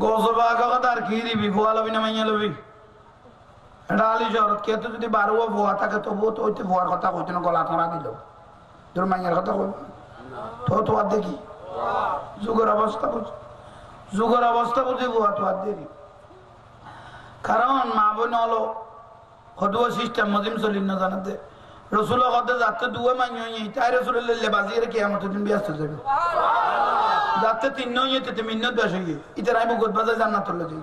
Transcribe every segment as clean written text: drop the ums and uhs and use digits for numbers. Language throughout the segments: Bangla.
গোসবা কথা আর কি দিবি ভুয়া লবি না মাইয়া লবি এটা আলি শহরত কে তো যদি বারোয়া ভুয়া থাকে তবুও তো ওইতে ভুয়ার কথা কইতে না গলা ধরা দিল তোর মাইয়ার কথা কই তো তো আর দেখি যুগের অবস্থা বুঝি ভুয়া তো আর দেখি কারণ মা বোন হলো হদুয়া সিস্টেম মজিম চলিন না জানাতে রসুলের কথা যাতে দুয়ে মাইয়া তাই রসুলের লেলে বাজিয়ে কিয়ামতের দিন ব্যস্ত যাবে যাতে তিন নইতে মিন্নত বেশ হইয়ে ইতার আইব গোদবাজা জান্নাতুল লজি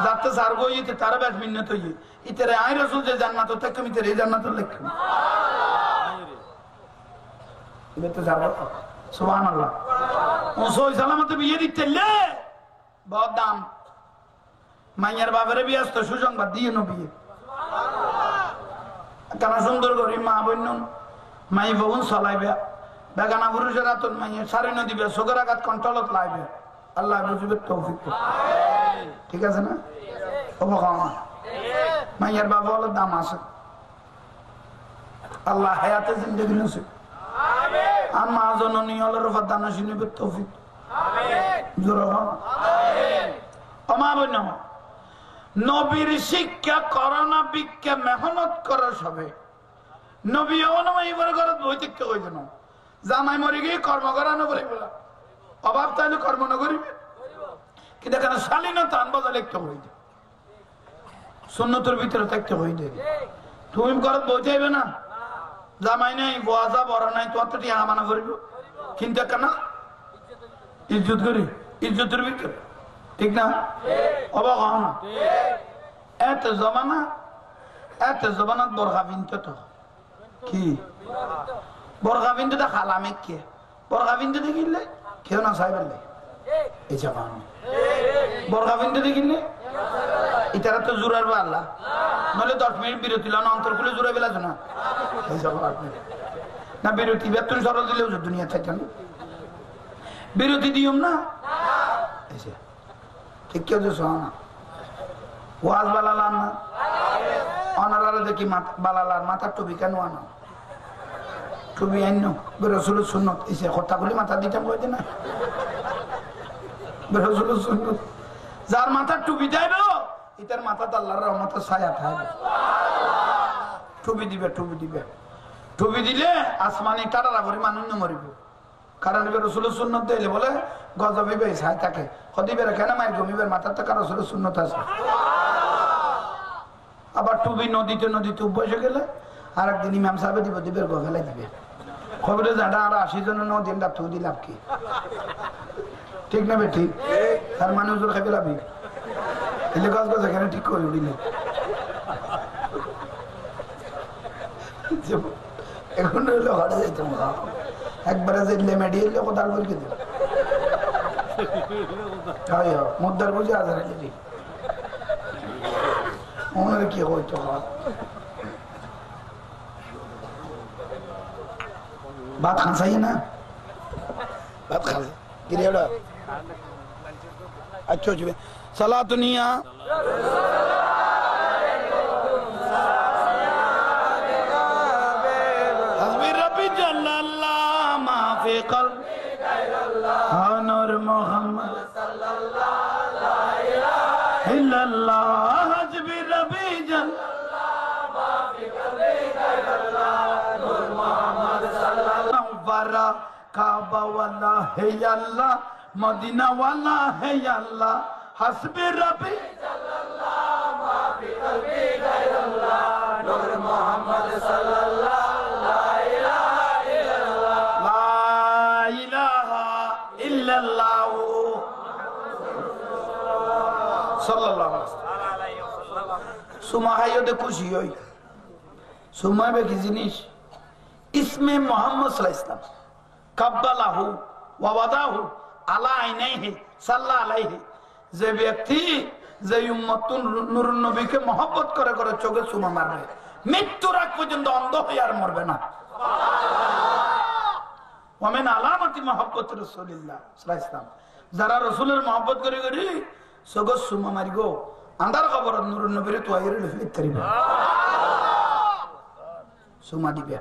যাতে সারগো হইতে তার বেশ মিন্নত হইয়ে ইতার আই রাসূল যে জান্নাত থেকে মিতের এই জান্নাতুল লেখ বেতে যাবো সুবহানাল্লাহ ওসই সালামতে বিয়ে দিতেলে বহুত দাম মাইয়ার বাবারে বিয়াস্ত সুসংবাদ দিয়ে নবিয়ে সুবহানাল্লাহ কেন সুন্দর করি মা বোন মাই বোন চলাইবে বেগানা পুরুষের আতন মাইয়ে সারি নদীবে সোগের আঘাত কন্ট্রোলত লাইবে আল্লাহ বুঝবে তৌফিক ঠিক আছে না মাইয়ার বাবা হলো দাম আছে আল্লাহ হায়াতে জিন্দগি নসিব আর মা জননী হলো রফাত দানা শুনিবে তৌফিক নবীর শিক্ষা করোনা বিক্ষা মেহনত করা সবে নবী এইবার ঘর বৈতিক্য হয়েছে না জামাই মরে গিয়ে কর্ম করানো করে বলা অভাব তাহলে কর্ম না করিবে কিন্তু এখানে শালীনতা আনবাজা লিখতে হইতে সুন্নতের ভিতরে থাকতে হইতে তুমি ঘর বইতে হইবে না জামাই নাই বোয়াজা বড় নাই তোমার তো টিয়া মানা করিব কিন্তু কেন ইজ্জত করি ইজ্জতের ভিতরে ঠিক না অবাক হও না এত জমানাত বরখা বিনতে তো কি বরখা বিনতে তো খালামে কে বরখা বিনতে দেখিলে কেউ না চাই পারলে এই জামান বরখা বিনতে দেখিলে ইতারা তো জোরার বা আল্লাহ নলে 10 মিনিট বিরতি লানো অন্তর খুলে জোরে বেলাছ না এই জামান না বিরতি বেতন সরল দিলেও দুনিয়া থাকে না বিরতি দিওম না এসে ঠিক কেউ যে শোনা ওয়াজ বালালার না অনারারে দেখি বালালার মাথার টুপি কেন আনো টুপি আইন রসুলের সুন্নত এসে হত্যাগুলি মাথা দিতাম কইতে না রসুলের সুন্নত যার মাথার টুপি দেবে এটার মাথা আল্লাহর রহমতের ছায়া থাকবে টুপি দিবে টুপি দিলে আসমানি টাটারা করে মানুষ মরিব কারণ রসুলের সুন্নত দিলে বলে গজবে ছায় থাকে হদিবের কেন মায়ের গমিবের মাথার থেকে রসুলের সুন্নত আছে আবার টুপি নদীতে বসে গেলে আর একদিন ইমাম সাহেব দিবের গো ফেলাই দিবে খবরে যাটা আর 80 জনের দিন রাত থুই দিলাম কি ঠিক না বে ঠিক তার মানুষজন খাইবে লাভি এলে গাছ এখানে ঠিক করে দিলে এখন হইলো ঘরে যাইতাম একবারে যে লেমেডি এলে কোথার করে দিল মুদ্রার বুঝে আজার এলে ওনার কি হইতো बात खान सही है ना बात खान गिरे अच्छा चुके सलाह दुनिया हस्बी रब्बी जल्लल्लाह मा फी क़ल्बी नूर मोहम्मद सल्लल्लाहु ला इलाहा इल्लल्लाह हस्बी रब्बी जल्लल्लाह मा फी क़ल्बी नूर मोहम्मद सल्लल्लाहु काबा वाला है अल्लाह मदीना वाला है अल्लाह हस्बी रब्बी जल्लल्लाह मा फी क़ल्बी गैरुल्लाह नूर मोहम्मद सल्लल्लाहु ला इलाहा इल्लल्लाह सल्लल्लाहु अलैहि वसल्लम सुमाहायो दे खुशी होई सुमा बे की जिनिस इसमें मोहम्मद सल्लल्लाहु अलैहि वसल्लम कब्बलाहु व वदाहु अला आइनाइहि सल्लल्लाहु अलैहि যে ব্যক্তি যে উম্মতুন নূরুন নবীকে মহব্বত করে করে চোখে চুমা মারবে মৃত্যুর আগ পর্যন্ত অন্ধ হয়ে আর মরবে না সুবহানাল্লাহ ওয়া মিন আলামাতি মুহাব্বত রাসূলিল্লাহ সাল্লাল্লাহু আলাইহি ওয়াসাল্লাম যারা রাসূলের মহব্বত করে করে চোখে চুমা মারিগো আন্ধার খবর নূরুন নবীর তোয়াইরে লিখতে পারিবে চুমা দিবে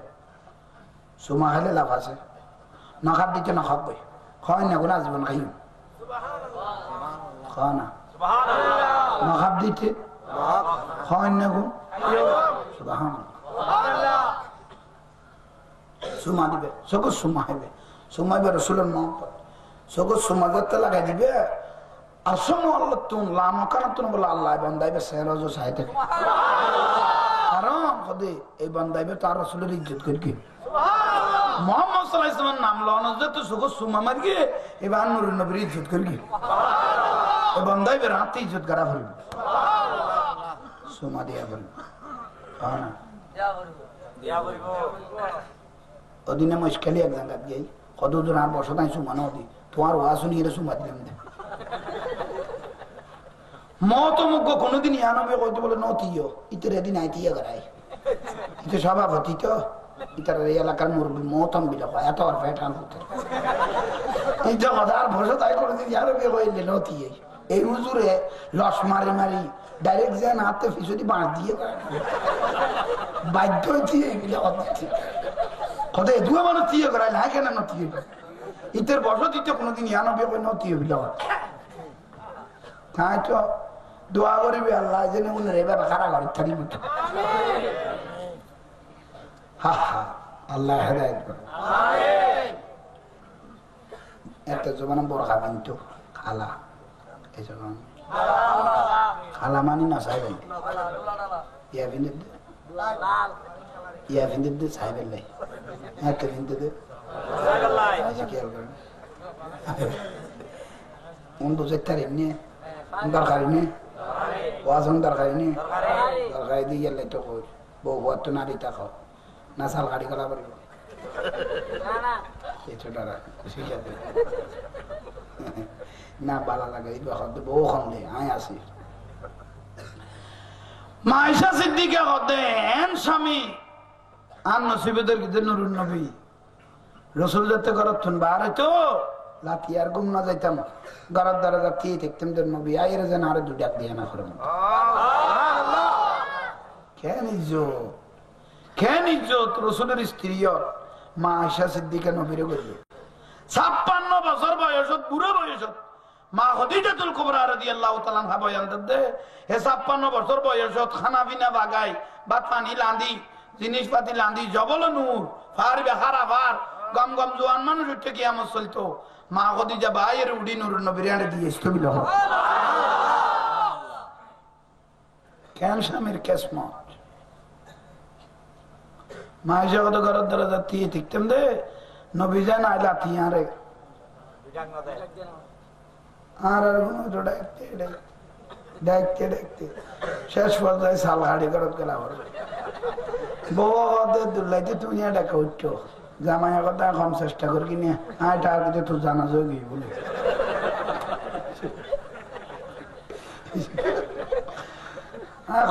চুমা হলে লাভ আছে না খাব দিতে না খাবই হয় না গুণা জীবন খাইও খানা মাখাব দিতে খাওয়ান না গুণ সুমা দিবে সকল সুমা হবে সুমাইবে রসুলের মহব্বত সকল সুমা করতে লাগাই দিবে আর সময় আল্লাহ তুমি লামকানা তুমি বলে আল্লাহ বন্দাইবে সেরজ সাই থেকে কারণ কদে এই বন্দাইবে তার রসুলের ইজ্জত করি কি মোহাম্মদ সাল্লাল্লাহু আলাইহি ওয়াসাল্লামের নাম লওয়া যে তো সকল সুমা মার গিয়ে এবার নূরের নবীর ইজ্জত করি কি এই বন্দাইবে রাতে ইজ্জত করা ফেলবে সুমা দিয়া বলবে হ্যাঁ ওদিনে মুশকিল এক জায়গা যাই কতজন আর বসে তাই সুমা না দি তোমার ওয়া শুনি এর সুমা দিলাম দে মত মুখ কোনদিন ইয়ানবে কইতে বলে নতিও ইতরে দিন আইতিয়া গরাই ইতে সভাপতি তো ইতার এই এলাকার মুরব্বি মতম বিলা এত আর ফেটান হতে এই জমাদার বসে তাই কোনদিন ইয়ানবে কইলে নতি এই হুজুরে লস মারি মারি ডাইরেক্ট যেন হাতে ফিসুদি বাঁশ দিয়ে বাধ্য দিয়ে এগুলো কত দুয়া মানুষ দিয়ে করাই না কেন নতিয়ে ইতের বসতিতে কোনোদিন ইয়ানবে কই নতিয়ে বিলা তাই তো দোয়া করিবি আল্লাহ যেন উনার এবার খারাপ ঘরে থাকি বুঝো হা হা আল্লাহ হেদায়েত করে একটা জমানা বড় খাবেন তো খালা এই জমান খালা মানি না সাহেব ইয়া ভিন্দে দে সাহেব লাই একটা ভিন্দে দে খেয়াল করেন উন্দু যেতার এমনি দরকারি নেই ওয়াজন দরকারি নেই দরকারি দিয়ে গেলে তো বউ তো নারী থাকো না সাল গাড়ি করা পারব খুশি যাবে না বালা লাগে এই বউ খন্দে আয় আসি মাইশা সিদ্দিকা হতে এন স্বামী আর নসিবেদের গিয়ে নুরুন নবী রসুল যাতে করতেন বারে তো লাতি আর গুম না যাইতাম গরার দ্বারা যাতে দেখতাম তোর নবী আইর যেন আরো দু ডাক দিয়ে না করে কেন ইজ্জত রসুলের স্ত্রী মা আয়েশা সিদ্দিকা নবীরে করবে 56 বছর বয়সত বুড়ো বয়সত মা খাদিজাতুল কুবরা রাদিয়াল্লাহু তাআলা আনহা বয়ান দেন হে 56 বছর বয়সত খানা বিনা বাগাই ভাত পানি লাঁদি জিনিসপাতি লাঁদি জবল নূর ফার বেহারা ফার গম গম জোয়ান মানুষ উঠে কিয়ামত চলতো মা খাদিজা বাইরে উডি নূর নবীর আনে দিয়ে স্থবিল হয় কেন স্বামীর কেসমত মা আয়েশা কত গরার দ্বারা যাতি দেখতাম দে নবী জান আইলা তিয়ারে আর দেখতে দেখতে শেষ পর্যায়ে সাল হাড়ি করত গেলা বউ দুর্লাইতে তুমি ডাকা উঠছো জামাই কথা কম চেষ্টা করি কিনে আয়টা আর কিছু তোর জানা যোগী বলে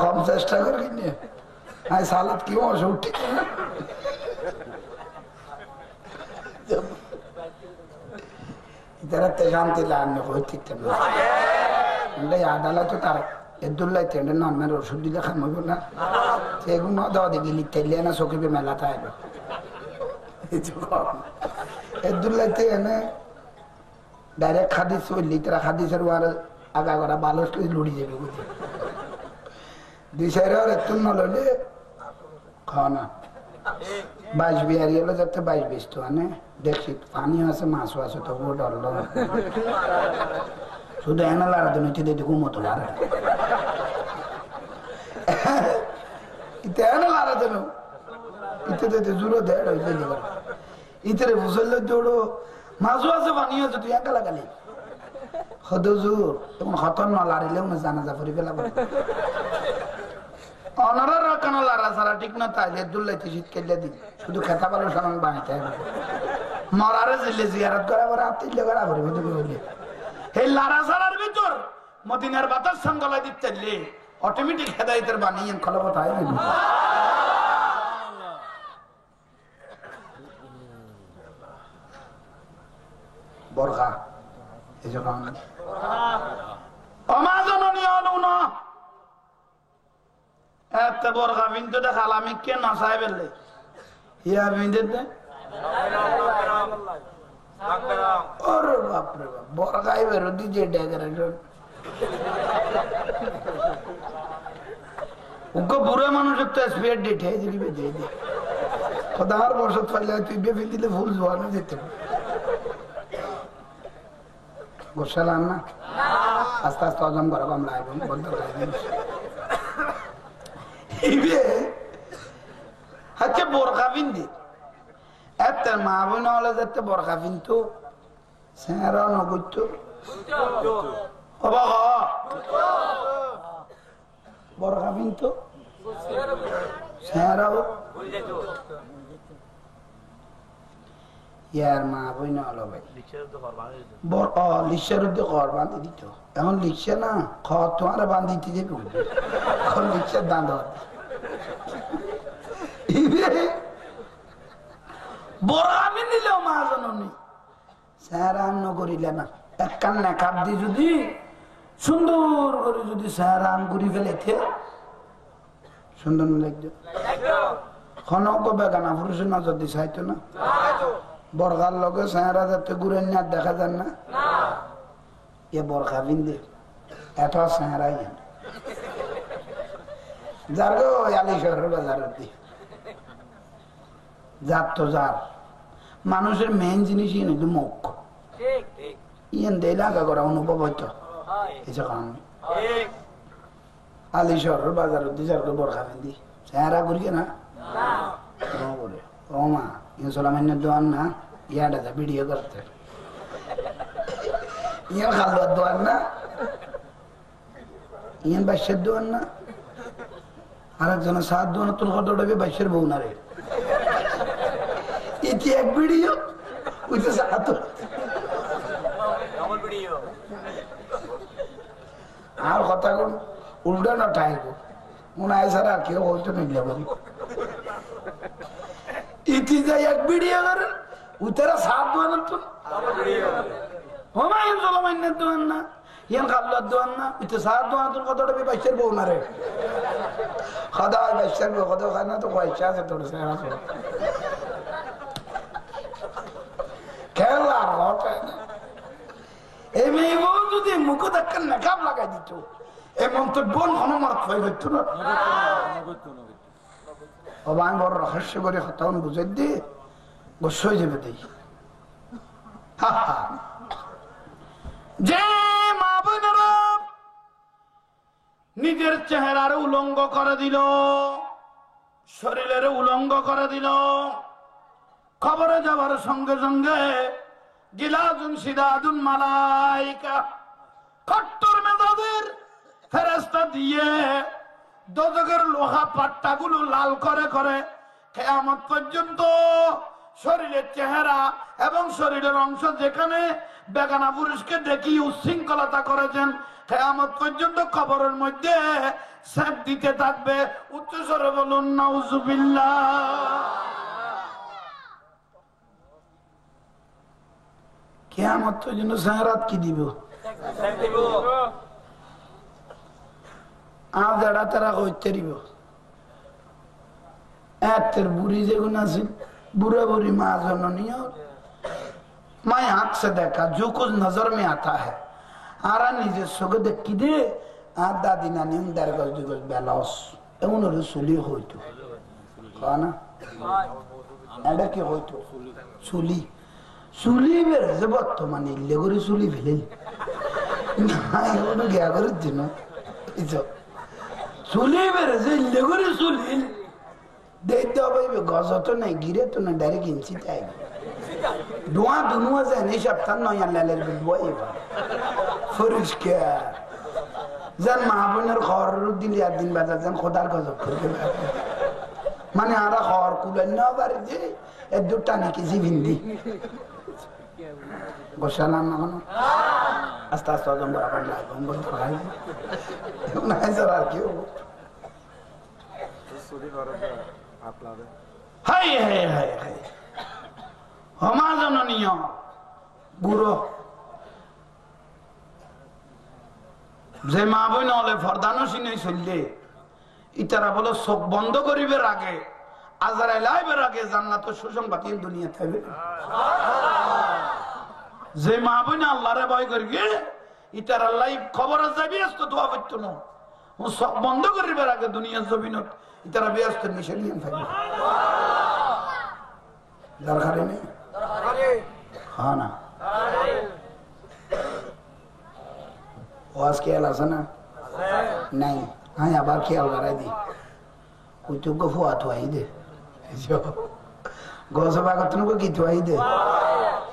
কম চেষ্টা করি কিনে আয় সালাদ কি অসুখ উঠে শান্তি আদালত তো তার এদুল্লাই তেন্ডে নামের ওষুধ দিলে খামইব না সেগুলো দাও দেখি তেলিয়ে না চকিবে মেলাতে আইব এদুল্লাইতে এনে ডাইরেক্ট খাদিস চললি তারা খাদিসের আর আগা করা ভালো লুড়ি যাবে বুঝি দুই সাইড আর একটু নললে খাওয়া না 22 বিহারি হলো যাতে 22 তো আনে দেখছি পানিও আছে মাছও আছে তবুও ডরল শুধু এনে লাড়া তো নিচে দিয়ে ঘুমতো লাড়া ইতে এনে লাড়া দেন ইতে দিতে জুড়ো দেড় হইলে ইতরে বুঝলে জোড়ো মাছও আছে পানিও আছে তুই একা লাগালি হদ জোর তখন হতন না লাড়িলেও না জানাজা করি ফেলা অনারার কেন লারা সারা ঠিক না তাই দুল্লাইতে শীত কেলে দিন শুধু খেতা পালো সামান বানাইতে হবে মরারে জিলে জিয়ারত করা করে আত্মীয় করা করে বলে এই লারা সারার ভিতর মদিনার বাতাস সঙ্গলাই দিতে অটোমেটিক হেদায়েতের বানিয়ে খলবত হয় বরখা এই যখন অমাজননী হলো না এত বরখা বিন্দু দেখাল আমি কে নাচাই ফেললে ইয়া বিন্দু ওরে বাপরে বাপ বরখাই বেরো দিছে ডেকোরেশন ওকে বুড়া মানুষের তো এক্সপায়ার ডেট হয়ে দিবি দিয়ে দিয়ে খোদার বসত পারলে তুই বেফি দিলে ভুল জোয়ানো যেতে গোসালাম না আস্তে আস্তে হজম করা কম লাগবে বলতে হচ্ছে বোরখা পিন্দি এত মা বোন হলে যাতে বোরখা পিনতো সেরা নগত বোরখা পিনতো সেরাও ইয়ার মা বোন হলো ভাই লিসার উদ্যোগ ঘর বাঁধি দিত এখন লিখছে না খড় তোমার বান্ধিতে যাবে এখন লিখছে দাঁত বড় আমি নিলেও মা জানি স্যারাম করিলে না একখান নেকাপ দিয়ে যদি সুন্দর করে যদি স্যারাম করি ফেলেছে সুন্দর লাগবে খনক বেগানা পুরুষের নজর দিয়ে চাইতো না বরখার লগে স্যারা যাতে ঘুরে নিয়ে দেখা যান না এ বরখা বিন্দে এত স্যারাই যার গো আলি শহরের বাজারের দিয়ে যার তো যার মানুষের মেইন জিনিসই কিন্তু মুখ ইয়েন দেয় লাগা করা অনুভব হইতো এসব কারণে আলি শহরের বাজারের দিয়ে যার বরখা বিন্দি স্যারা করি না বলে ও মা ইনসলামের দোয়ান না ইয়াটা ভিডিও করতে ইয়ে খালুয়ার দোয়ান না ইয়েন বাইশের দোয়ান না আরেকজনের সাত দোয়ান তোর কত উঠবে বাইশের বউ না রে ইতি এক ভিডিও উঠে সাত আর কথা কোন উল্টা না ঠাইব মনে হয় স্যার আর কেউ হইতো নিলে বলি ইতি যাই এক ভিডিও করেন উতেরা সাত দোয়ান তো হুমায়ুন সুলাইমানের দোয়ান না ইয়ান খাল্লার দোয়ান না ইতে সাত দোয়ান তোর কত উঠবে বাইশের বউ না রে খাদা বাইশের বউ কত খায় না তো পয়সা আছে তোর সেরা খেলা এই মেয়ে বউ যদি মুখ দেখা নেকাব লাগাই দিত এই মন্তব্য হনুমার ক্ষয় করতো না আমি বড় রহস্য করে হতাম বুঝে দিয়ে গোসই যাবে দেই যে মা বোনেরা নিজের চেহারার উলঙ্গ করে দিল শরীরের উলঙ্গ করে দিল খবরে যাবার সঙ্গে সঙ্গে গিলাজুন সিদাদুন মালাইকা কট্টর মেজাজের ফেরেশতা দিয়ে দোজখের লোহা পাট্টাগুলো লাল করে করে কিয়ামত পর্যন্ত শরীরের চেহারা এবং শরীরের অংশ যেখানে বেগানা পুরুষকে দেখি উচ্ছৃঙ্খলতা করেছেন কিয়ামত পর্যন্ত কবরের মধ্যে সেপ দিতে থাকবে উচ্চ স্বরে বলুন নাউজুবিল্লাহ কিয়ামত পর্যন্ত চেহারাত কি দিব আর যারা তারা কইতে দিব এতের বুড়ি যেগুলো আছে बुरा बुरी माँ जननी और मैं आँख से देखा जो कुछ नजर में आता है आरा निजे सुगद किदे आधा दिन नहीं उधर गज दिगज बैलास एवं रसूली होई तो कहाँ ना ऐडा क्या होई तो सूली सूली में रज़बत तो माने लेगोरी सूली भेले ना ये उन्हें क्या कर दिनो इसे सूली में रज़े लेगोरी सूली देखते हो भाई गज़ तो नहीं गिरे तो न डायरेक्ट इंची जाएगी दुआ दुनुआ से नहीं शब्दान ना यार ले ले बुआ ये बात फर्ज क्या जन महाबूनर खारुद दिन याद दिन बाद जन खुदार गज़ करके माने आरा खार कुले ना बारे जे एक दूटा नहीं किसी बिंदी गोशालाम ना होना अस्ता अस्ता जम बराबर लाए हम बोल पढ़ाई ना ऐसा रार क्यों हाय हाय हाय हाय हमारा ननिया गुरु जे মা বোন হলে ফরদানো সিনে চললে ইতারা বলে চোখ বন্ধ করিবার আগে আজরাইল আইবার আগে জান্নাত সুসংবাদ দুনিয়া থাকবে যে মা বোন আল্লাহরে ভয় করিবে ইতার আল্লাহ খবর যাবি আসতো দোয়া করতো না ও সব বন্ধ করিবার আগে দুনিয়ার জমিনত ইতারা ব্যস্ত নিশে নিয়ে থাকবে দরকার নেই হ্যাঁ না ওয়াজ খেয়াল আছে না নাই হ্যাঁ আবার খেয়াল করাই দি ওই তো গোফুয়া থুয়াই দে গোসা বাগত নুকো কি থুয়াই দে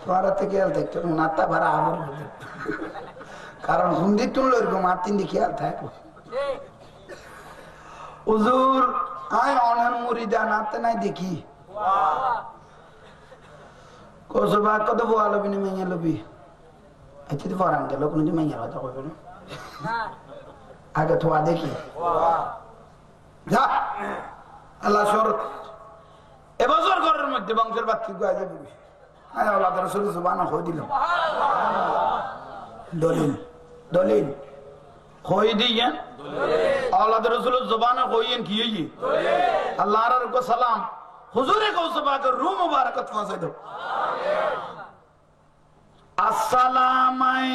তোমার হাতে খেয়াল থাকতো নাত্তা ভাড়া আবার কারণ হুন্দি তুললো এরকম আর তিন দিকে খেয়াল থাকবো হুজুর আয় অনার মুরিদা নাতে নাই দেখি গোসা বাগ কত বোয়া লবি না মেয়ে লবি এতে তো পরান গেল কোনদিন মেয়ে কথা কইবে না আগে থোয়া দেখি যা আল্লাহ শরত এবছর ঘরের মধ্যে বংশের বাচ্চি গুয়া যাবে হ্যাঁ আল্লাহ রাসূল সুবহানাহু হই দিল দলিল দলিল হই দিয়া আল্লাহ রাসূল সুবহানাহু হইয়েন কি হই আল্লাহর রকো সালাম হুজুরে গৌসবাগের রূহ মুবারকত পৌঁছে দাও আসসালামাই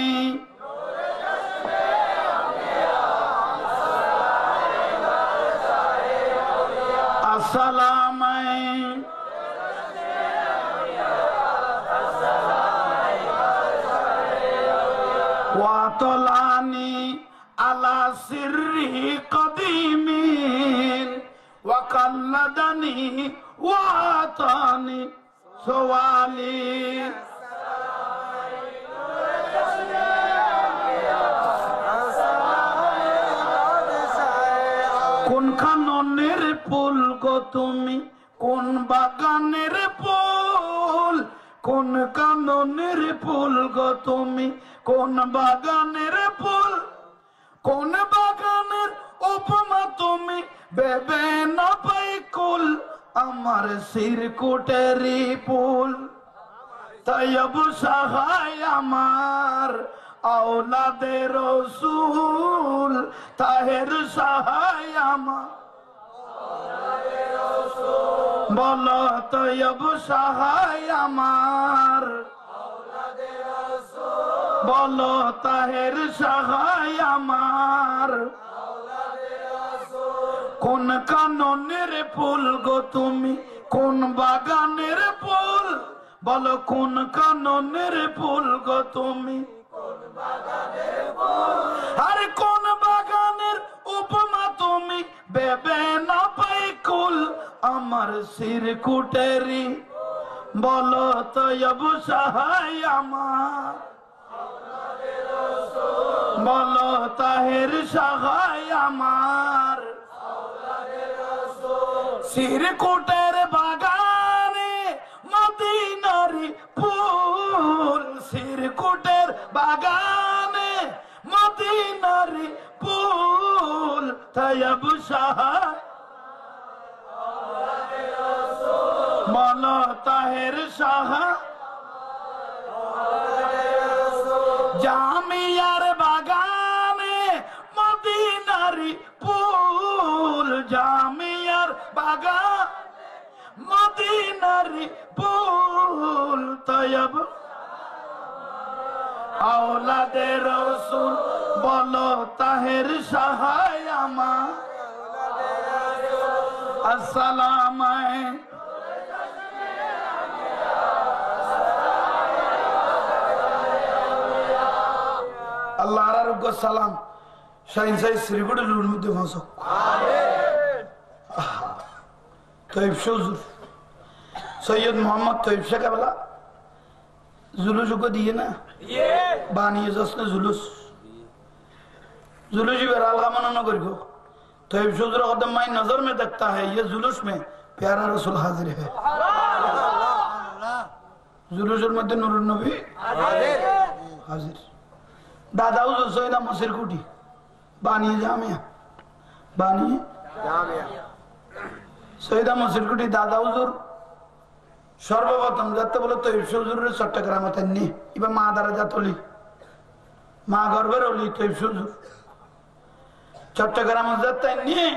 আসসালামাই ওয়াতলানি আলা সিররি কদিমিন ওয়াকাল্লাদানি ওয়াতানি সওয়ালি কোন খাননের ফুল গো তুমি কোন বাগানের ফুল কোন কাননের ফুল গো তুমি কোন বাগানের ফুল কোন বাগানের উপমা তুমি বেবে না পাই কুল আমার সিরকুটেরি ফুল তয়ব সহায় আমার আওলাদে রসুল তাহের সহায় আমার বলো তয়ব সহায় আমার বলো তাহের সহায় আমার কোন কাননের ফুল গো তুমি কোন বাগানের ফুল বলো কোন কাননের ফুল গো তুমি আর কোন বাগানের উপমা তুমি বেবে না পাই কুল আমার সিরকুটেরি বলো তয়ব সহায় আমার বলো তাহের সহায় আমার সিরকুটের বাগানে মদিনারি ফুল সিরকুটের বাগানে মদিনারি ফুল তয়ব সহায় বলো তাহের সহায় জামিয়ার বাগানে মদিনারি ফুল জামিয়ার বাগান মদিনারি ফুল তয়ব আওলাদে রসুল বলো তাহের সহায় আমার আসসালামাই আল্লাহর আরোগ্য সালাম শাহিন সাহেব শ্রীগুড়ের মধ্যে ভাষক তৈব হুজুর সৈয়দ মোহাম্মদ তৈব শেখ বলা जुलूस को दिए ना बानिए जसने जुलूस जुलूसी बहरहाल का मना न करो तो शुद्र कदम माई नजर में देखता है ये जुलूस में प्यारा रसूल हाजिर है जुलूसर मध्य नूर नबी हाजिर दादा हुजूर सैयदा मसिर कुटी बानिए जामिया बानिए सैयदा मसिर कुटी दादा हुजूर সর্বপ্রথম যাতে বলে তৈব হুজুরের চট্টগ্রামে নি এবার মা দ্বারা যাতলি মা গর্বের হলি তৈব হুজুর চট্টগ্রামে যাতে নিয়ে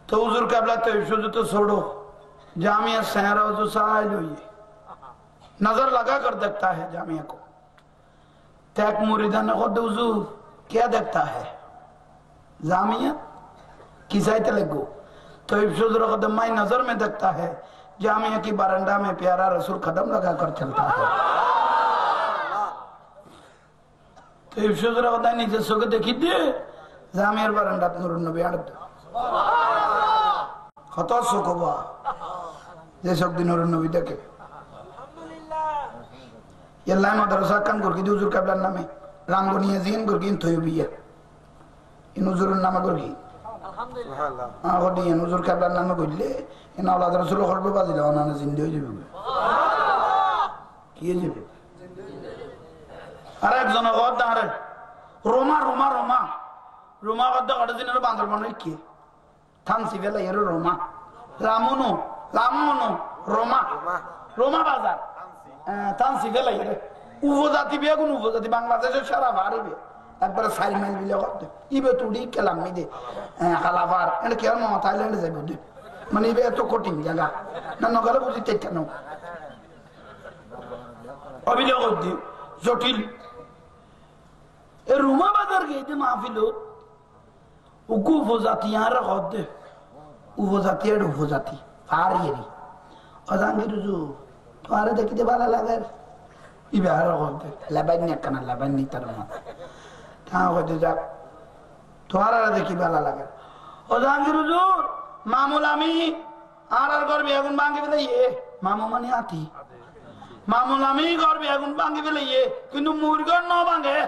তো হুজুর কাবলা তৈব হুজুর তো छोड़ो जामिया शहर जो साइल हुई नजर लगा कर देखता है जामिया को तैक मुरीदान ने खुद हुजूर क्या देखता है जामिया किसाइते लगो तो इब्सुदर खुद माई नजर में देखता है जामिया की बरंडा में प्यारा रसूल कदम लगा कर चलता है तो इब्सुदर खुद नीचे सुख देखी दे जामिया बरंडा नूर नबी आड़त खतो सुख हुआ जैसे दिन नूर नबी देखे Yalla Madrasa kan gurgi duzur kablan name rangoni azin gurgi thoy biya inuzur nama gurgi alhamdulillah ah godi inuzur kablan name golle ina aulad rasul khorbe bazila onana zinde hoye jabe ki jabe are ekjon god dare roma roma roma roma god da gada dinero bandar banoi ki thansi vela yero roma lamuno lamuno roma roma bazar তানসি গেলে উপজাতি বেগুন উপজাতি বাংলাদেশের সারা ভারবে একবার 4 মাইল বিলে করতে ইবে তুড়ি কেলাম মিদে খালাফার এটা কি আর মত থাইল্যান্ডে যাইব দে মানে ইবে এত কঠিন জায়গা না নগরে বুঝিতে কেন অভিযোগ দি জটিল এ রুমা বাজার গেতে মাহফিল উকু উপজাতি আর করতে উপজাতি আর উপজাতি ফারিয়েরি অজাঙ্গিরুজু तुम्हारे देखते बाला लगा ये बिहार होते लबानी करना लबानी तरह कहाँ होते जा तुम्हारा देखी बाला लगा और जांगिर जो मामूलामी आर कर बेगुन बांगे बिले ये मामू मनी आती मामूलामी कर बेगुन बांगे बिले ये किंतु मुर्गन ना बांगे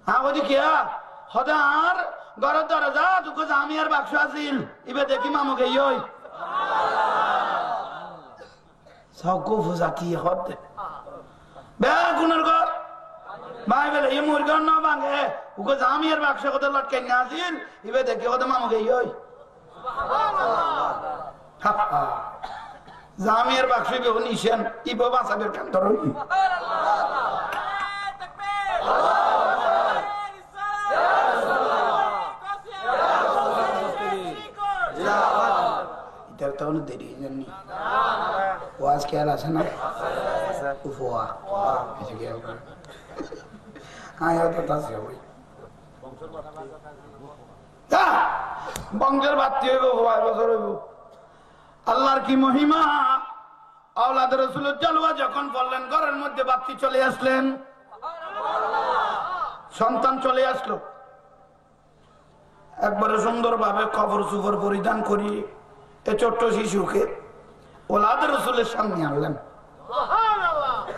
हाँ वो दिखिया होता आर गरत दरजा तुको जामियार बख्शासिल इबे देखी मामू के योई साकुफ जाती है खुद बेगुनर कर भाई बेले ये मुर्गा ना बांगे उको जामियार बख्शे को तो लटके नाजिल इबे देखे को तो मामू गई होई जामियार बख्शे भी निशान इबे बासा बेर काम तो रोई इधर तो उन्हें देरी नहीं वाज क्या लासा ना उफवा ऐसे क्या हाँ यार तो ताज़ क्या हुई क्या बंगल बाती है वो वाय बसर है वो अल्लाह की महिमा औलाद रसूल जलवा जखन बोलें गरर मध्य बाती चले আসলেন সন্তান চলে আসলো একবারে সুন্দর ভাবে কবর সুফর পরিধান করি এ ছোট্ট শিশুকে औलाद रसूलेर सामने आनलेन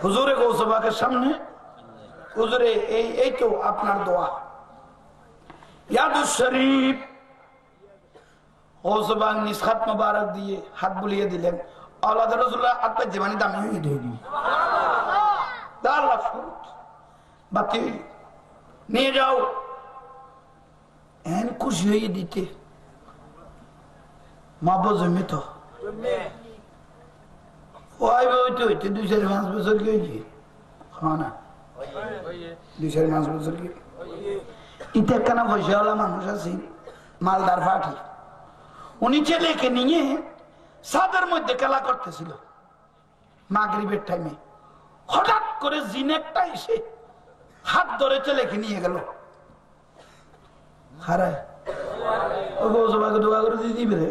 हुजूरे गौसबाके सामने हुजूरे এই তো আপনার দোয়া ইয়াদুস শরীফ गौसबा निसखत मुबारक दिए हाथ बुलिए दिलेन औलाद रसूलुल्लाह हाथ पे जीवानी दामी हुई देगी दार लफ्ट बाती নিয়ে যাও এন খুশি হয়ে দিতে মা বজমে তো ওই বইতে হইতে 2-4 বছর গিয়ে খানা 2-4 বছর গিয়ে ইতে কেন বসেওয়ালা মানুষ আছে মালদার ফাটি উনি ছেলেকে নিয়ে সাদের মধ্যে খেলা করতেছিল মাগরিবের টাইমে হঠাৎ করে জিন একটা এসে হাত ধরে ছেলেকে নিয়ে গেল হারায় ও গৌসবাকে দোয়া করে দিয়ে দিবে রে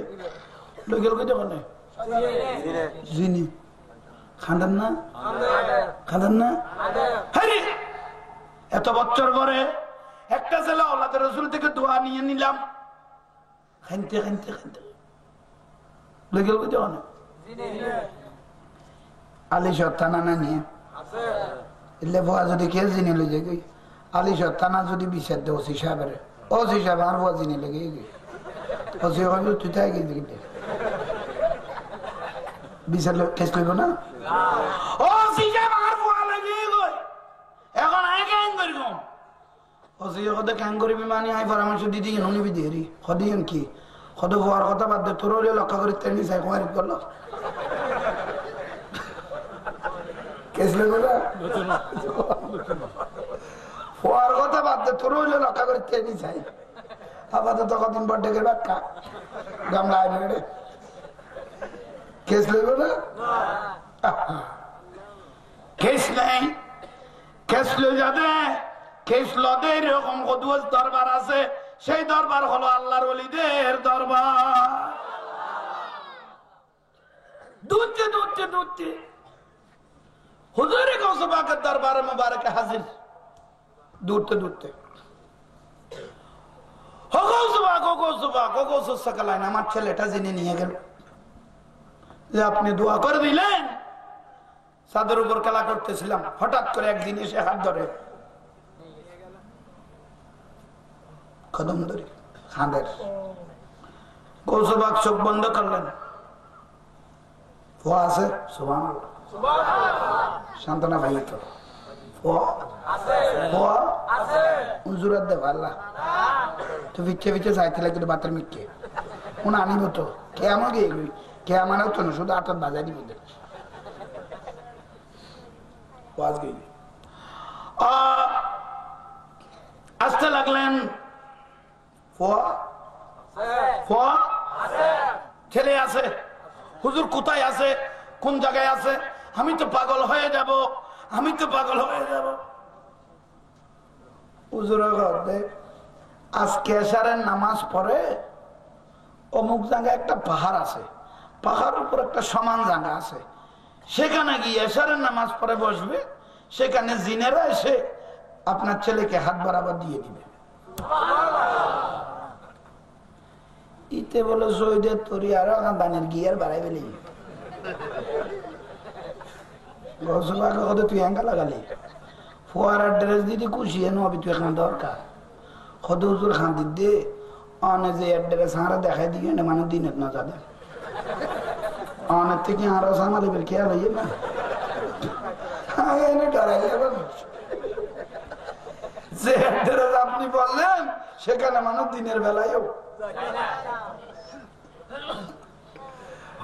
লোকের কে যখন জিনি খান্দান না খান্দান না হ্যাঁ এত বছর পরে একটা ছেলে আল্লাহ রাসূল থেকে দোয়া নিয়ে নিলাম খানতে খানতে খানতে লোকের কে যখন আলী সত্তানা না নিয়ে এলে ভুয়া যদি কে জিনে লয়ে গই আলী সত্তানা যদি বিচার দে ওসি সাহেবের ওসি সাহেব আর ভুয়া জিনে লেগে গই ওসি হবে তুই তাই গই দিকে বিচার কেস লইব না ওসি সাহেব আর ভুয়া লেগে গই এখন আই কেন করিব ওসি কত কেন করিবি মানে আই পরামর্শ দিদি কেন নিবি দেরি খদিয়েন কি খদ ভুয়ার কথা বাদ দে তোর লক্ষ্য করে তেনি চাই কোয়ারি করল কেস লইব না হওয়ার কথা বাদ দে তোর হইলে রক্ষা করে তেনি চাই আপাতত কদিন পর ডেকে বাক্কা গামলা আইনে কেস লইব না কেস নাই কেস লই যাবে কেস লদে এরকম কদুয়াস দরবার আছে সেই দরবার হলো আল্লাহর ওলিদের দরবার দুধতে দুধতে দুধতে হুজুরে গৌস পাকের দরবারে মুবারকে হাজির দুধতে দুধতে আমার ছেলেটা জেনে নিয়ে গেল যে আপনি দোয়া করে দিলেন চাঁদের উপর খেলা করতেছিলাম হঠাৎ করে একদিন এসে হাত ধরে কদম ধরে খাঁদের কৌশবাক চোখ বন্ধ করলেন ফোয়া আছে সুবহানাল্লাহ সান্ত্বনা ভাই তো হুজুরের দেব আল্লাহ তো পিছিয়ে পিছিয়ে যাইতে লাগতো বাতের মিটকে কোন আনিব তো কে আমাকে কে আমার তো না শুধু আটার বাজাই দিব আসতে লাগলেন ছেলে আছে হুজুর কোথায় আছে কোন জায়গায় আছে আমি তো পাগল হয়ে যাব আমি তো পাগল হয়ে যাব হুজুরের ঘরে আজকে এশারের নামাজ পড়ে অমুক জায়গায় একটা পাহাড় আছে পাহাড়ের উপর একটা সমান জায়গা আছে সেখানে গিয়ে এশারের নামাজ পড়ে বসবে সেখানে জিনেরা এসে আপনার ছেলেকে হাত বরাবর দিয়ে দিবে ইতে বলে শহীদের তরি আরো দানের গিয়ার বাড়াই বেলি তুই এঙ্গা লাগালি ফোয়ারার ড্রেস দিদি কুশিয়ে নবি তুই এখানে দরকার কত হুজুর খান দিদি অনে যে ড্রেস হারা দেখাই দিয়ে মানুষ দিনের না যাবে অনেক থেকে আরো সামালি বের খেয়াল হইয়ে না ডরাই যাবেন যে ড্রেস আপনি বললেন সেখানে মানুষ দিনের বেলায়ও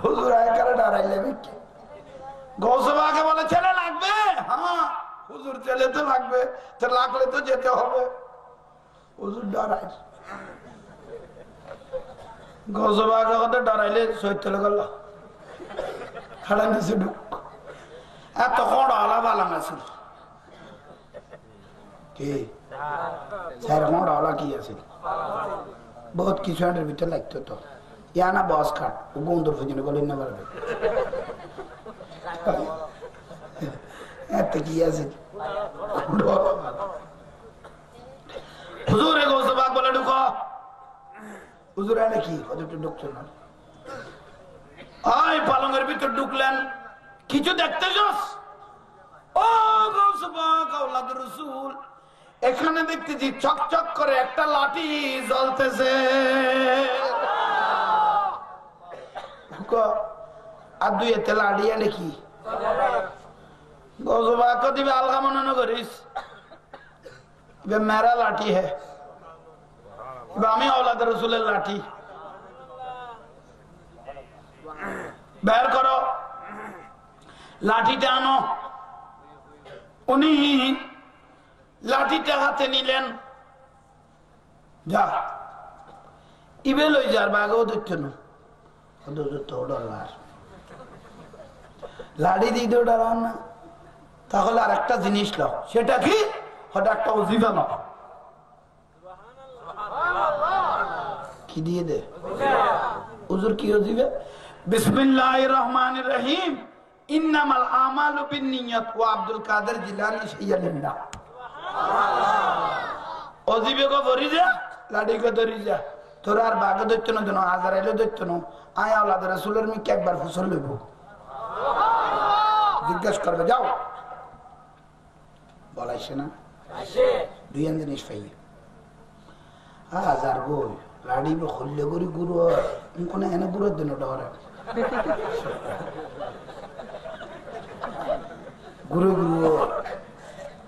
হুজুর আয়কারে ডরাই যাবে কি গৌসবাকে বলে ছেলে লাগবে হ্যাঁ হুজুর ছেলে তো লাগবে তো লাগলে তো যেতে হবে হুজুর ডরাই গৌসবাকে কথা ডরাইলে সৈত্য গেল খাড়া নিচে ঢুক এত কড়া বালাম আছে কি স্যার কড়া কি আছে বহুত কিছু এর ভিতরে লাগতো তো ইয়া না বস খাট ও বন্ধুর ফিজনে বলেন না পারবে এত কি আছে হুজুরে গৌসবাক বলে ঢুকো হুজুর এনে কি হুজুরটা ঢুকছো না আয় পালঙ্গের ভিতর ঢুকলেন কিছু দেখতে যাস ও গৌসবাক আওলাদ রাসূল এখানে দেখতেছি চকচক করে একটা লাঠি জ্বলতেছে আর দুই এতে লাঠি এনে কি গৌসবাক দিবে আলগা মনে করিস মেরা লাঠি হ্যাঁ আমি আওলাদ রাসূলের লাঠি বের করো লাঠিটা আনো উনি লাঠিটা হাতে নিলেন যা ইবে লই যার বাগেও দেখছো না লাঠি দিয়ে ডরান না তাহলে আর একটা জিনিস লো সেটা কি হঠাৎ একটা ওজিফা না কি দিয়ে দে হুজুর কি ওজিফা বিসমিল্লাহির রহমানির রহিম ইন্নামাল আমালু বিন্নিয়াত ওয়া আব্দুল কাদের জিলানী শাইয়ালিল্লাহ ওজিফা কো ভরি যা লাঠি কো ধরি যা তোর আর বাগে দেখতো না জানো আজরাইলে দেখতো না আয় আওলাদ রাসূলের মিকে একবার ফুসল লইব জিজ্ঞেস করবে যাও বলাইছে না আসে দুই জিনিস পাই হাজার গো লাড়ি খুললে করি গুরু কোন এনে গুরুর দিন ডরে গুরু গুরু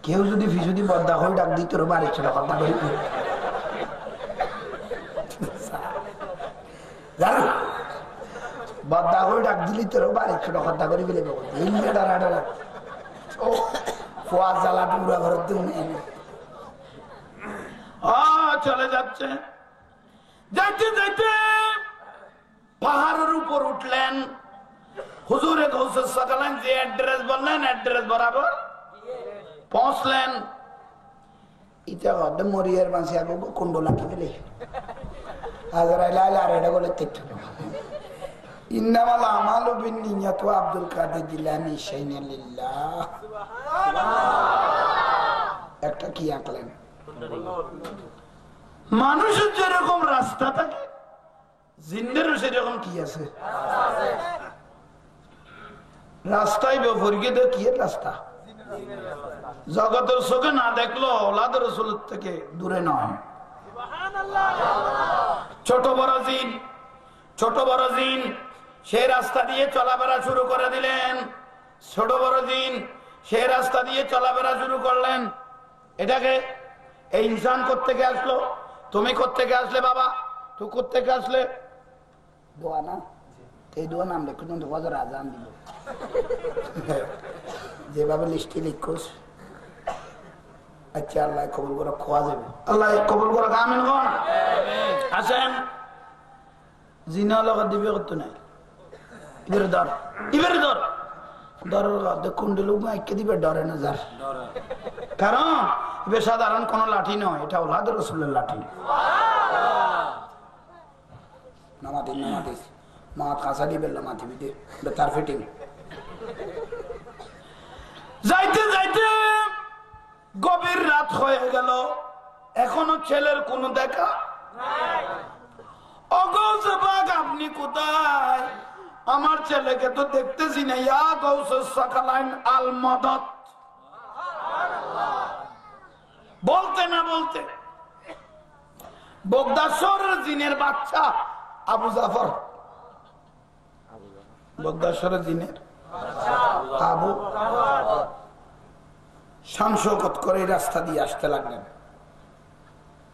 কেউ যদি ফিসুদি বদ্ধা হয়ে ডাক দিত বাড়ি ছিল কথা করি জানো বদ্ধা হয়ে ডাক দিলি তোর বাড়ি ছিল কথা করি বলে ডারা ডারা ও ফোয়া জ্বালা টুকরা ঘর চলে যাচ্ছে যাইতে যাইতে পাহাড়ের উপর উঠলেন হুজুরে গৌসে সকালেন যে অ্যাড্রেস বললেন অ্যাড্রেস বরাবর পৌঁছলেন ইটা হদ মরিয়ার মাসে আগে কুণ্ড লাগি ফেলে আজরাইল আর এটা বলে তেট ইন্নামাল আমালু বিন্নিয়াত ওয়া আব্দুল কাদের জিলানী শাইনা লিল্লাহ একটা কি আঁকলেন মানুষের যেরকম রাস্তা থাকে জিন্দেরও সেরকম কি আছে রাস্তায় বেফরকে দেখ কি রাস্তা জগতের চোখে না দেখলো ওলাদের রসুল থেকে দূরে নয় ছোট বড় জিন সেই রাস্তা দিয়ে চলাফেরা শুরু করে দিলেন ছোট বড় জিন সেই রাস্তা দিয়ে চলাফেরা শুরু করলেন এটাকে এই ইনসান কোত্থেকে আসলো তুমি কোত্থেকে আসলে বাবা তুই কোত্থেকে আসলে দোয়া না এই দোয়া নাম লিখো কিন্তু বজর আজান দিল যেভাবে লিস্টে লিখোস আচ্ছা আল্লাহ কবুল করে খোয়া যাবে আল্লাহ কবুল করে আমিন কোন আসেন জিনা লগা দিবে কত নাই ইবের দর দরের গাদে কুন্ডে লোক মাইকে দিবে ডরে না যার কারণ ইবে সাধারণ কোন লাঠি নয় এটা ওলাদ রাসূলের লাঠি নামাদিস মা কাঁচা দিবে মাথি বিদে তার ফিটিং যাইতে যাইতে গভীর রাত হয়ে গেল এখনো ছেলের কোনো দেখা আপনি কোথায় আমার ছেলেকে তো দেখতেছি না ইয়া গৌসুস সাকালাইন আল মাদাদ বলতে না বলতে বগদাসরের জিনের বাচ্চা আবু জাফর বগদাসরের জিনের আবু শামশকত করে রাস্তা দিয়ে আসতে লাগলেন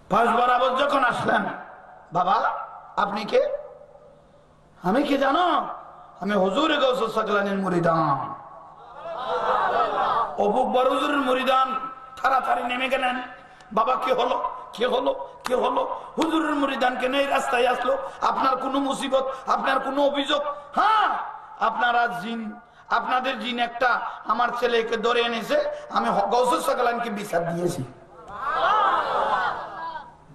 পাশ বরাবর যখন আসলেন বাবা আপনি কে আমি কি জানো আমি হুজুরে গৌসুস সাকলানির মুরিদান অবুক বড় হুজুরের মুরিদান তাড়াতাড়ি নেমে গেলেন বাবা কে হলো কে হলো কে হলো হুজুরের মুরিদান কেন এই রাস্তায় আসলো আপনার কোনো মুসিবত আপনার কোনো অভিযোগ হ্যাঁ আপনারা জিন আপনাদের জিন একটা আমার ছেলেকে ধরে এনেছে আমি গৌসুস সাকলানকে বিচার দিয়েছি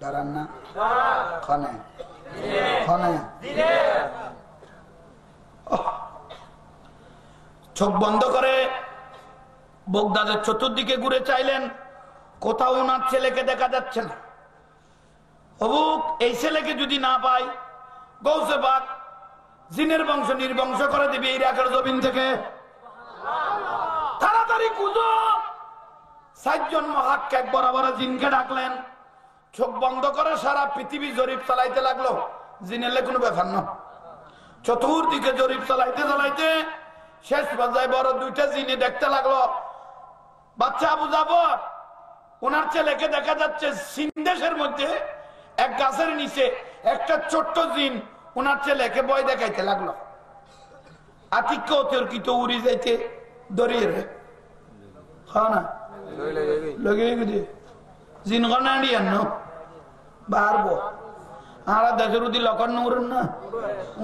দাঁড়ান না খানে চোখ বন্ধ করে বগদাদের চতুর্দিকে ঘুরে চাইলেন কোথাও ওনার ছেলেকে দেখা যাচ্ছে না অবুক এই ছেলেকে যদি না পাই গৌসে পাক জিনের বংশ নির্বংশ করে দিবে ইরাকের জমিন থেকে তাড়াতাড়ি খুঁজো 7 জন মুহাক্কিক বড় বড় জিনকে ডাকলেন চোখ বন্ধ করে সারা পৃথিবী জরিপ চালাইতে লাগলো জিনেলে কোনো ব্যাপার না চতুর্দিকে জরিপ চালাইতে শেষ পর্যায়ে বড় 2টা জিনে দেখতে লাগলো বাচ্চা আবু জাফর ওনার ছেলেকে দেখা যাচ্ছে সিন্ধেশের মধ্যে এক গাছের নিচে একটা ছোট্ট জিন ওনার ছেলেকে ভয় দেখাইতে লাগলো আতিক্য অতর্কিত উড়ি যাইতে দরিয়ে রে হ্যাঁ না লগে গেছে জিন গনাড়িয়ান না বারবো আর দেশের উদি লক্ষণ উড়েন না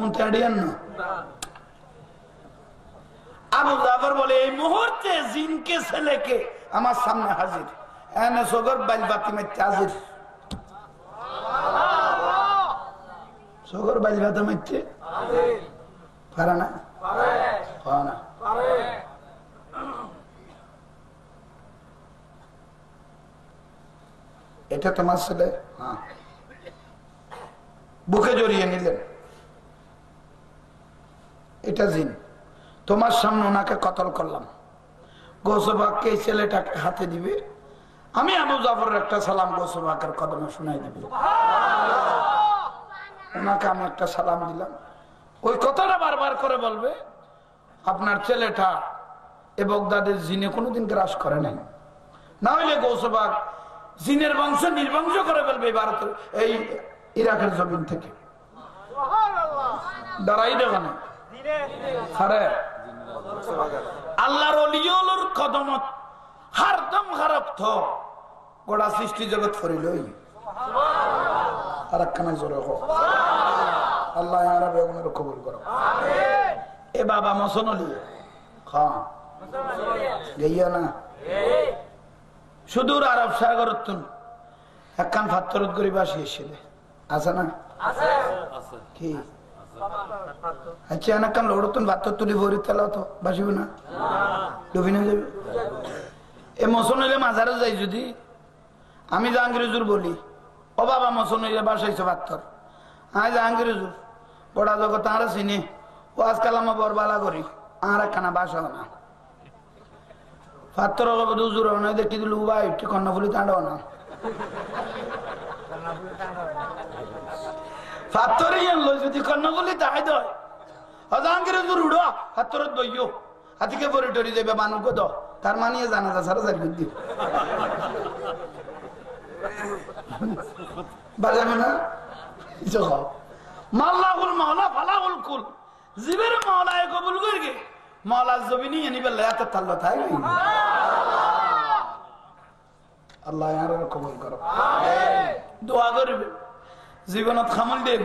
উনতাড়িয়ান না আবু জাফর বলে এই মুহূর্তে জিনকে ছেলেকে আমার সামনে হাজির এনে সগর বাইল বাতি মাইতে হাজির সগর বাইল বাতি মাইতে পারে না পারে না এটা তোমার ছেলে হ্যাঁ বুকে জড়িয়ে নিলেন এটা জিন তোমার সামনে ওনাকে কতল করলাম গৌসবাককে এই ছেলেটাকে হাতে দিবে আমি আবু জাফরের একটা সালাম গৌসবাকের কদমে শোনাই দিবে ওনাকে আমি একটা সালাম দিলাম ওই কথাটা বারবার করে বলবে আপনার ছেলেটা এ বগদাদের জিনে কোনোদিন গ্রাস করে নাই না হইলে গৌসবাক জিনের বংশ নির্বংশ করে ফেলবে ভারতের এই ইরাকের জমিন থেকে দাঁড়াই দেখানে আল্লাহর ওলিয়ুর কদমত হারদম হারপ্ত গোটা সৃষ্টি জগৎ ফরিলই আর একখানা জোরে হোক আল্লাহ আমরা বেগুনের কবুল করো এ বাবা মসনলি হ্যাঁ গইয়া না সুদূর আরব সাগরত একখান পাথরত গরিব আসিয়েছিলে আছে না কি আচ্ছা একখান লড়তন পাথর তুলি ভরি তেলাও তো বাসিব না ডুবি না যাবে এ মৌসুম হইলে মাঝারে যাই যদি আমি জাহাঙ্গীর হুজুর বলি ও বাবা মৌসুম হইলে বাসাইছে পাথর হ্যাঁ জাহাঙ্গীর হুজুর বড়া জগৎ আরা চিনি ও আজকাল আমার বরবালা করি আর একখানা বাসা না পাথর হুজুর দেখি দিল ভাই একটু কর্ণফুলি তাঁড়াও না পাথর আনলো যদি কর্ণফুলি তাই দয় জাহাঙ্গীর হুজুর উড়ো পাথর দইও হাতিকে পরে টরি দেবে মানুষ দ তার মানিয়ে জানা যা সারা জারি দিই বাজাবে না মাল্লাহুল মাওলা ফালাহুল কুল জীবের মাওলায় কবুল করগে মাওলা জমিনি এনি বেলা এত তাল্লা থাই আল্লাহ আর কবুল করো আমিন দোয়া করবে জীবনত খামল দেব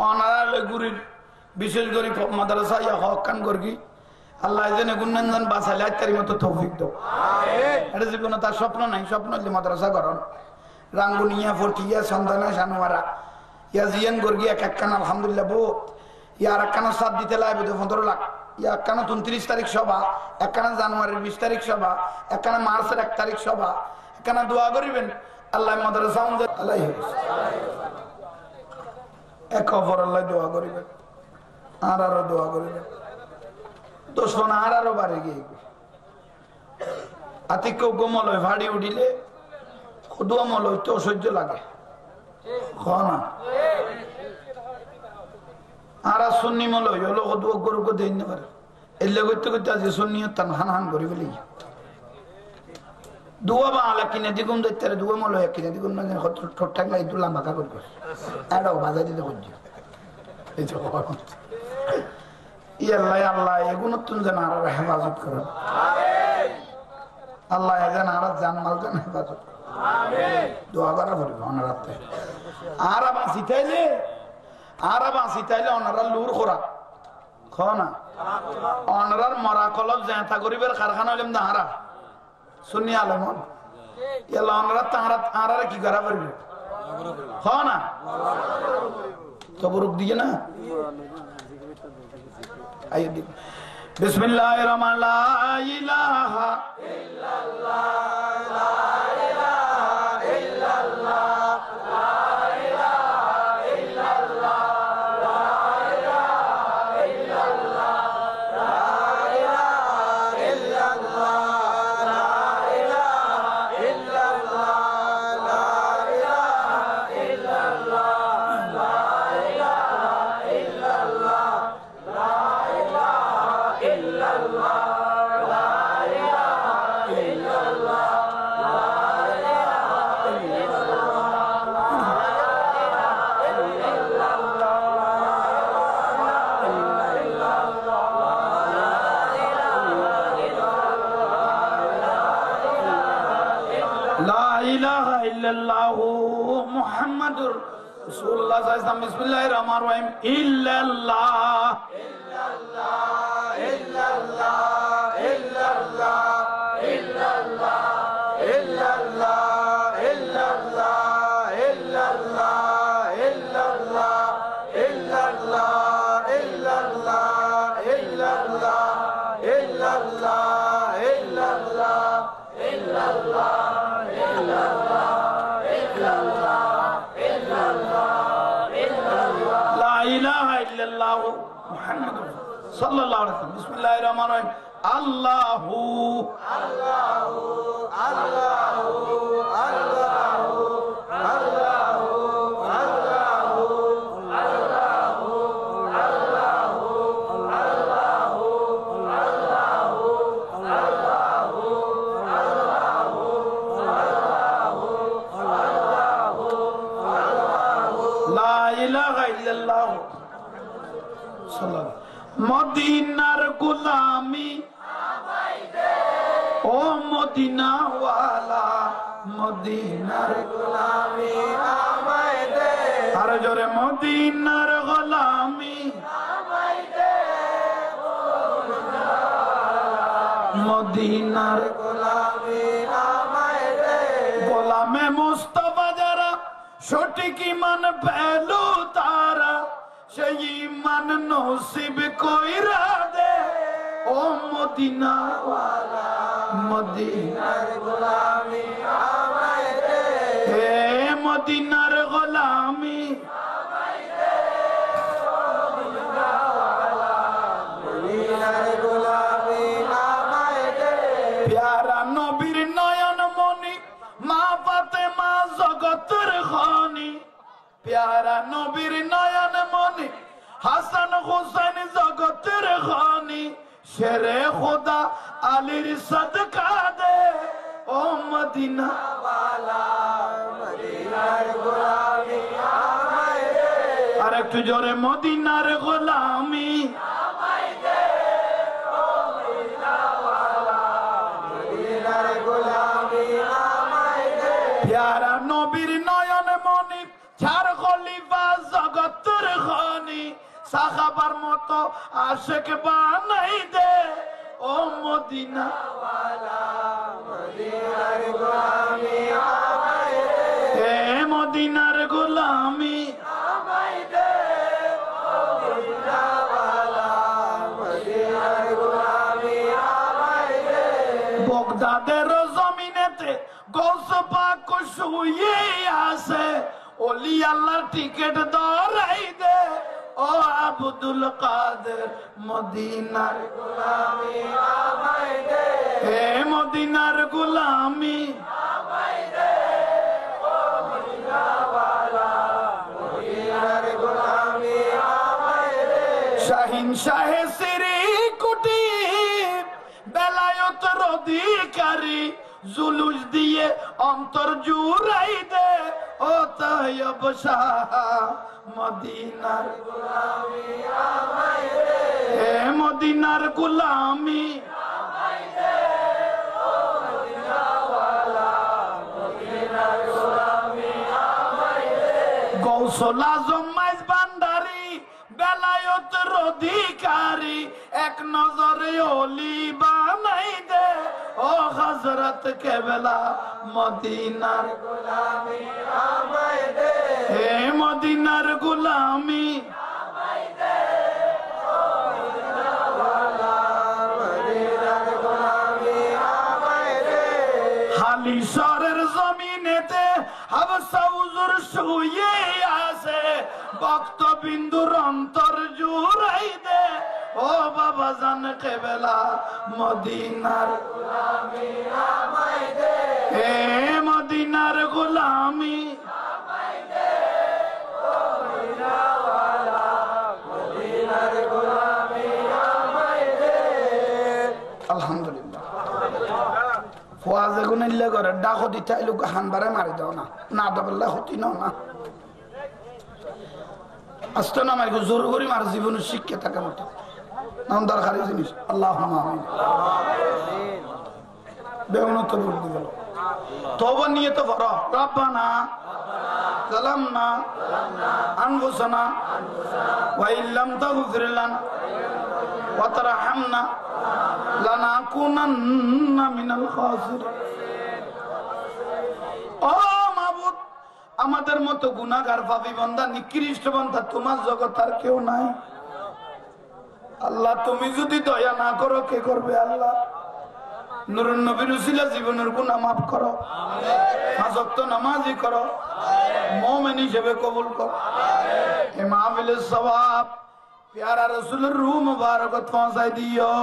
অনারালে গুরির বিশেষ করে মাদ্রাসা ইয়া হক কান করগি আল্লাহ যেন গুণনন্দন বাসালে আত্মারি মতো তৌফিক দাও আমিন এটা জীবনে তার স্বপ্ন নাই স্বপ্ন হলে মাদ্রাসা করন রাঙ্গুনিয়া ফটিয়া সন্ধানা শানুয়ারা ইয়া জিয়ান গর্গি এক একখান আলহামদুলিল্লাহ বহুত ইয়ার একখানা সাত দিতে লাগবে 15 লাখ ইয়া একখানা 29 তারিখ সভা একখানা জানুয়ারির 20 তারিখ সভা একখানা মার্চের 1 তারিখ সভা একখানা দোয়া করিবেন আল্লাহ মাদ্রাসা আমাদের আল্লাহ এক অপর আল্লাহ দোয়া করিবেন আর আরো দোয়া করিবেন দোষণ আর আরো বাড়ে গিয়ে আতিক গোমল হয় ভাড়ি উঠিলে খুদুয়া মল হইতে অসহ্য লাগে না আর সুন্নি মল হলো খুদুয়া গরুকে দিয়ে নিতে পারে এলে করতে করতে আজ সুন্নি তান হান হান করি বলি দুয়া বা আলা কিনে দিগুম দেখতে দুয়া মল হয় কিনে দিগুম না ঠোঁট ঠাকলা একটু লম্বা কাপড় করে এটাও বাজাই দিতে করছি এই তো আল্লাহ আল্লাহ এগুলো তুমি যেন আর হেফাজত করো আল্লাহ যেন আর জানমাল যেন হেফাজত করো দোয়া করা পড়বে অনারাতে আর বাঁচি তাইলে অনারা লুর খোরা না অনারার মরা কলব জেঁথা গরিবের কারখানা হইলাম দাহারা শুনি আলমন এলা অনারা তাহারা আরারে কি করা পড়বে না তবরুক দিয়ে না বিসমিল্লাহির রহমানির লা ইলাহা ইল্লাল্লাহ লা ইলাহা ইল্লাল্লাহ লা ইলাহা ইল্লাল্লাহ লা ইলাহা ইল্লাল্লাহ লা ইলাহা ইল্লাল্লাহ লা ইলাহা ইল্লাল্লাহ লা ইলাহা ইল্লাল্লাহ লা ইলাহা ইল্লাল্লাহ মুহাম্মাদুর রাসূলুল্লাহ সাল্লাল্লাহু আলাইহি ওয়াসাল্লাম বিসমিল্লাহির রহমানির রহিম ইল্লাল্লাহ ইল্লাল্লাহ ইল্লাল্লাহ ইল্লাল্লাহ ইল্লাল্লাহ ইল্লাল্লাহ ইল্লাল্লাহ ইল্লাল্লাহ ইল্লাল্লাহ ইল্লাল্লাহ ইল্লাল্লাহ ইল্লাল্লাহ ইল্লাল্লাহ ইল্লাল্লাহ সাল্লাল্লাহু আলাইহি ওয়াসাল্লাম বিসমিল্লাহির রহমানির রহিম আল্লাহু আল্লাহু আল্লাহু আল্লাহু আল্লাহু আল্লাহু আল্লাহু আল্লাহু আল্লাহু আল্লাহু আল্লাহু আল্লাহু আল্লাহু আল্লাহু লা ইলাহা ইল্লাল্লাহ মদিনার গোলামি ও মদিনা ওয়ালা মদিনার গোলামি আমায় দে আর জোরে মদিনার গোলামি আমায় দে মদিনার গোলামি আমায় নামে মুস্তাফা যারা সঠিক ঈমান পেলো তারা সেই ঈমান নসিব কইরা দে ও মদিনা ওয়ালা মদিনার গোলামি আমায় দে হে মদিনার গোলামি আমায় দে ও মদিনা ওয়ালা মদিনার গোলামি আমায় দে প্যারা নবীর নয়ন মনি মা ফাতেমা জগতের খনি প্যারা নবীর নয়ন মনি হাসান হুসেন জগতের খনি শেরে খোদা আলীর সদকা দে ও মদিনা ওয়ালা মদিনার গোলামি আমায় দে আর একটু জোরে মদিনার গোলামি আমায় দে ও মদিনা ওয়ালা মদিনার গোলামি আমায় দে প্যারা নবীর নয়ন মনি চার খলিফা জগতের খনি সাহাবার মতো আশিক বানাই দে ও মদিনা ওয়ালা মদিনার গোলামি আমায় দে হে মদিনার গোলামি আমায় দে ও মদিনা ওয়ালা মদিনার গোলামি আমায় দে বগদাদের জমিনেতে গৌস পাক শুয়ে আছে ওলি আল্লাহর টিকেট ধরাই দে ও আব্দুল কাদের মদিনার গোলামি আমায় দে হে মদিনার গোলামি আমায় দে ও মদিনা ওয়ালা মদিনার গোলামি আমায় দে শাহিন শাহে সিরি কুটি বেলায়েত অধিকারী জুলুস দিয়ে অন্তর জুড়াই দে ও তাইয়ব শাহ মদিনার গোলামি আমায় দে হে মদিনার গোলামি আমায় দে ও মদিনা ওয়ালা মদিনার গোলামি আমায় দে গৌসুল আজম মাইজ ভান্ডারী বেলায়েতের অধিকারী এক নজরে ওলি বানাই দে ও হযরত কেবলা মদিনার গোলামি আমায় দে হে মদিনার গোলামি আমায় দে ও মদিনা ওয়ালা মদিনার গোলামি আমায় দে হালিশরের জমিনেতে হাবসা হুজুর শুয়ে আছে ভক্তবিন্দুর অন্তর জুড়াই দে ও বাবা জান কেবলা মদিনার গোলামি আমায় দে হে মদিনার গোলামি আমায় দে ও মদিনা ওয়ালা মদিনার গোলামি আমায় দে আলহামদুলিল্লাহ ফওয়াজে গুনিল্লে করে ডাকো দিতে আইলো হানবারে মারি দাও না না দবল্লা হতি না না আস্তে না মারি জোর করে মার জীবনের শিক্ষা থাকার মতো নাম দরকারি জিনিস আল্লাহুম্মা আমিন বেউনত বলতে গেল তওবা নিয়ে তো পড়ো রব্বানা যালামনা আনফুসানা ওয়া ইল্লাম তাগফির লানা ওয়া তারহামনা লানাকুনান্না মিনাল খাসিরিন ও মাবুদ আমাদের মতো গুনাহগার পাপী বান্দা নিকৃষ্ট বান্দা তোমার জগৎ আর কেউ নাই আল্লাহ তুমি যদি দয়া না করো কে করবে আল্লাহ নুরুন নবীর উসিলা জীবনের গুনাহ মাফ করো পাঁচ ওয়াক্ত নামাজি করো মুমিন হিসেবে কবুল করো এই মাহফিলের সওয়াব প্যারা রাসূলের রূহ মুবারকত পৌঁছাই দিও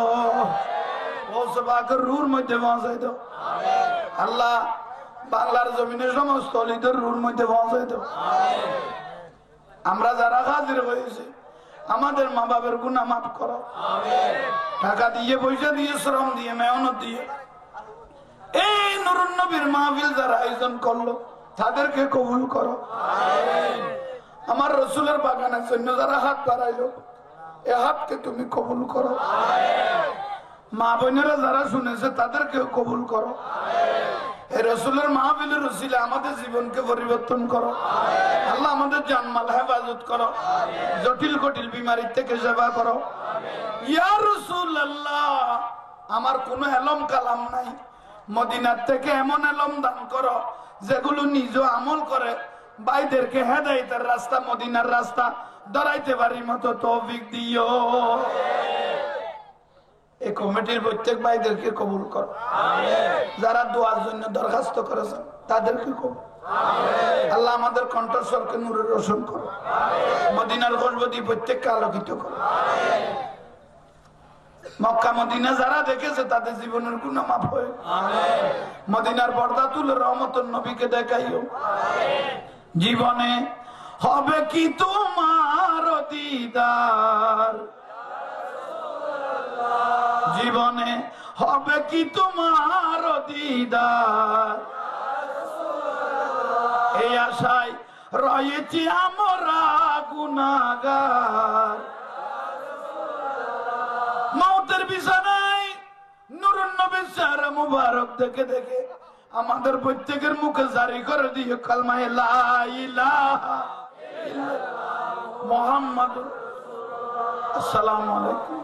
ও সবাকের রূহর মধ্যে পৌঁছাই দাও আল্লাহ বাংলার জমিনের সমস্ত অলিদের রূহর মধ্যে পৌঁছাই দাও আমরা যারা হাজির হয়েছি আমাদের মা বাবার গুনাহ মাফ করো টাকা দিয়ে পয়সা দিয়ে শ্রম দিয়ে মেহনত দিয়ে এই নুরুন নবীর মাহফিল যারা আয়োজন করলো তাদেরকে কবুল করো আমার রসুলের বাগানের জন্য যারা হাত বাড়াইলো এ হাতকে তুমি কবুল করো মা বোনেরা যারা শুনেছে তাদেরকে কবুল করো এই রসুলের মাহফিলের উসিলে আমাদের জীবনকে পরিবর্তন করো আল্লাহ আমাদের জানমাল হেফাজত করো জটিল কটিল বিমারির থেকে সেবা করো ইয়া রাসূলুল্লাহ আমার কোনো এলম কালাম নাই মদিনার থেকে এমন এলম দান করো যেগুলো নিজ আমল করে ভাইদেরকে হেদায়েতের রাস্তা মদিনার রাস্তা ধরাইতে পারি মতো তৌফিক দিও। এই কমিটির প্রত্যেক ভাইদেরকে কবুল করো, যারা দোয়ার জন্য দরখাস্ত করেছেন তাদেরকে কবুল। আল্লাহ আমাদের কণ্ঠস্বরকে নূরে রোশন করো, মদিনার গর্ভবতী প্রত্যেককে আলোকিত করো। মক্কা মদিনা যারা দেখেছে তাদের জীবনের গুনাহ মাফ হয়, মদিনার পর্দা তুলে রহমতের নবীকে দেখাইও। জীবনে হবে কি তোমার দিদার, জীবনে হবে কি তোমার দিদার, এই আশায় রয়েছি আমরা গুনাহগার। মওতের বিছানায় নূরুন নবীর চেহারা মুবারক দেখে দেখে আমাদের প্রত্যেকের মুখে জারি করে দিয়ে কালমা লা ইলাহা ইল্লাল্লাহ মুহাম্মাদুর রাসূলুল্লাহ। আসসালামু আলাইকুম।